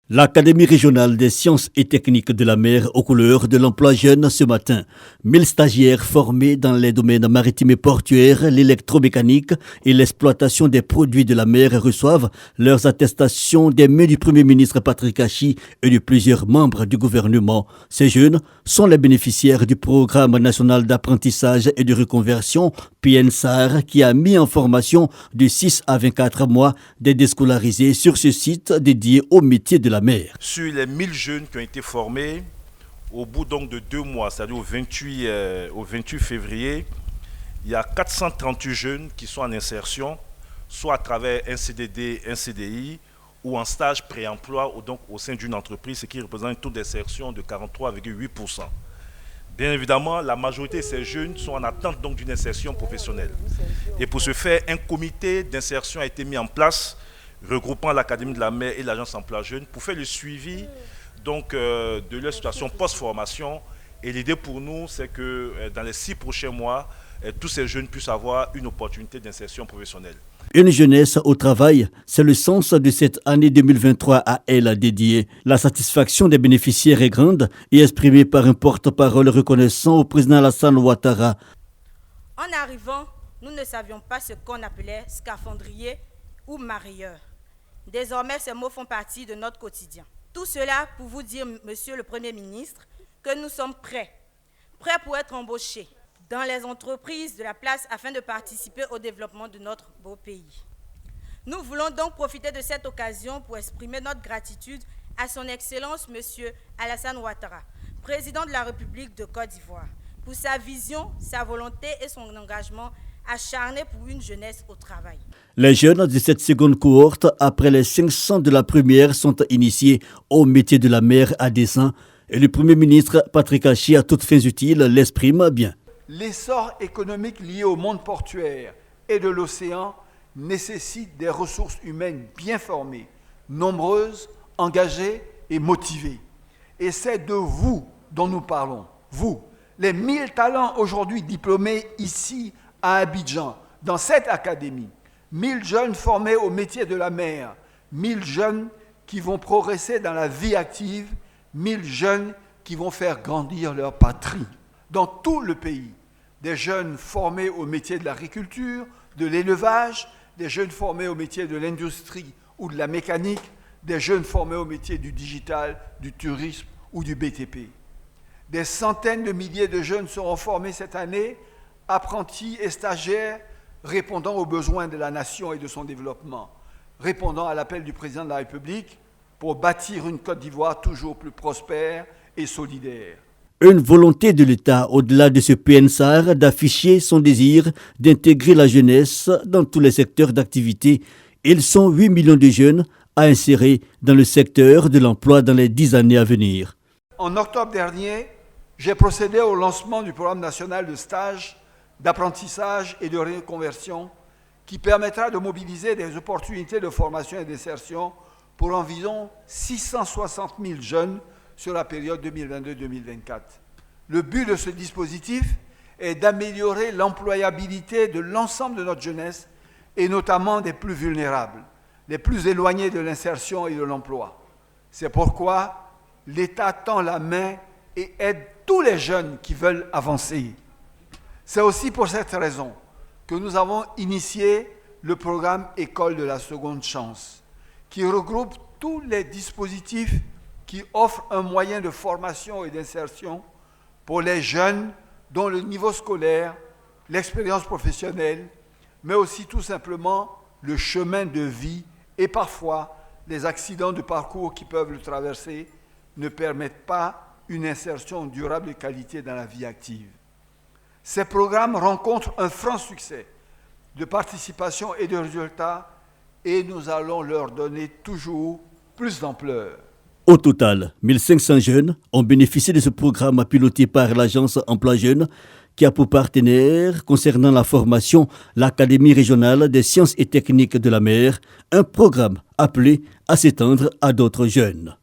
L'Académie régionale des sciences et techniques de la mer aux couleurs de l'emploi jeune ce matin. 1000 stagiaires formés dans les domaines maritimes et portuaires, l'électromécanique et l'exploitation des produits de la mer reçoivent leurs attestations des mains du Premier ministre Patrick Achi et de plusieurs membres du gouvernement. Ces jeunes sont les bénéficiaires du programme national d'apprentissage et de reconversion PNSAR qui a mis en formation de 6 à 24 mois des déscolarisés sur ce site dédié au métier de la mer. Sur les 1000 jeunes qui ont été formés, au bout donc de 2 mois, c'est-à-dire au 28 février, il y a 438 jeunes qui sont en insertion, soit à travers un CDD, un CDI, ou en stage pré-emploi donc au sein d'une entreprise, ce qui représente un taux d'insertion de 43,8%. Bien évidemment, la majorité de ces jeunes sont en attente donc d'une insertion professionnelle. Et pour ce faire, un comité d'insertion a été mis en place, regroupant l'Académie de la mer et l'Agence Emploi Jeunes pour faire le suivi donc, de leur situation post-formation. Et l'idée pour nous, c'est que dans les 6 prochains mois, tous ces jeunes puissent avoir une opportunité d'insertion professionnelle. Une jeunesse au travail, c'est le sens de cette année 2023 à elle dédiée. La satisfaction des bénéficiaires est grande et exprimée par un porte-parole reconnaissant au président Alassane Ouattara. En arrivant, nous ne savions pas ce qu'on appelait scaphandrier ou mareyeur. Désormais, ces mots font partie de notre quotidien. Tout cela pour vous dire, Monsieur le Premier ministre, que nous sommes prêts pour être embauchés dans les entreprises de la place afin de participer au développement de notre beau pays. Nous voulons donc profiter de cette occasion pour exprimer notre gratitude à son Excellence Monsieur Alassane Ouattara, président de la République de Côte d'Ivoire, pour sa vision, sa volonté et son engagement acharné pour une jeunesse au travail. Les jeunes de cette seconde cohorte, après les 500 de la première, sont initiés au métier de la mer à dessein et le Premier ministre Patrick Achi, à toutes fins utiles, l'exprime bien. L'essor économique lié au monde portuaire et de l'océan nécessite des ressources humaines bien formées, nombreuses, engagées et motivées. Et c'est de vous dont nous parlons, vous, les 1000 talents aujourd'hui diplômés ici à Abidjan, dans cette académie. 1000 jeunes formés au métier de la mer, 1000 jeunes qui vont progresser dans la vie active, 1000 jeunes qui vont faire grandir leur patrie. Dans tout le pays, des jeunes formés au métier de l'agriculture, de l'élevage, des jeunes formés au métier de l'industrie ou de la mécanique, des jeunes formés au métier du digital, du tourisme ou du BTP. Des centaines de milliers de jeunes seront formés cette année, apprentis et stagiaires, répondant aux besoins de la nation et de son développement, répondant à l'appel du président de la République pour bâtir une Côte d'Ivoire toujours plus prospère et solidaire. Une volonté de l'État, au-delà de ce PNSAR, d'afficher son désir d'intégrer la jeunesse dans tous les secteurs d'activité. Ils sont 8 millions de jeunes à insérer dans le secteur de l'emploi dans les 10 années à venir. En octobre dernier, j'ai procédé au lancement du programme national de stage, d'apprentissage et de reconversion qui permettra de mobiliser des opportunités de formation et d'insertion pour environ 660 000 jeunes sur la période 2022-2024. Le but de ce dispositif est d'améliorer l'employabilité de l'ensemble de notre jeunesse et notamment des plus vulnérables, les plus éloignés de l'insertion et de l'emploi. C'est pourquoi l'État tend la main et aide tous les jeunes qui veulent avancer. C'est aussi pour cette raison que nous avons initié le programme École de la seconde chance, qui regroupe tous les dispositifs qui offrent un moyen de formation et d'insertion pour les jeunes dont le niveau scolaire, l'expérience professionnelle, mais aussi tout simplement le chemin de vie et parfois les accidents de parcours qui peuvent le traverser ne permettent pas une insertion durable et de qualité dans la vie active. Ces programmes rencontrent un franc succès de participation et de résultats et nous allons leur donner toujours plus d'ampleur. Au total, 1500 jeunes ont bénéficié de ce programme piloté par l'Agence Emploi Jeunes qui a pour partenaire, concernant la formation, l'Académie régionale des sciences et techniques de la mer, un programme appelé à s'étendre à d'autres jeunes.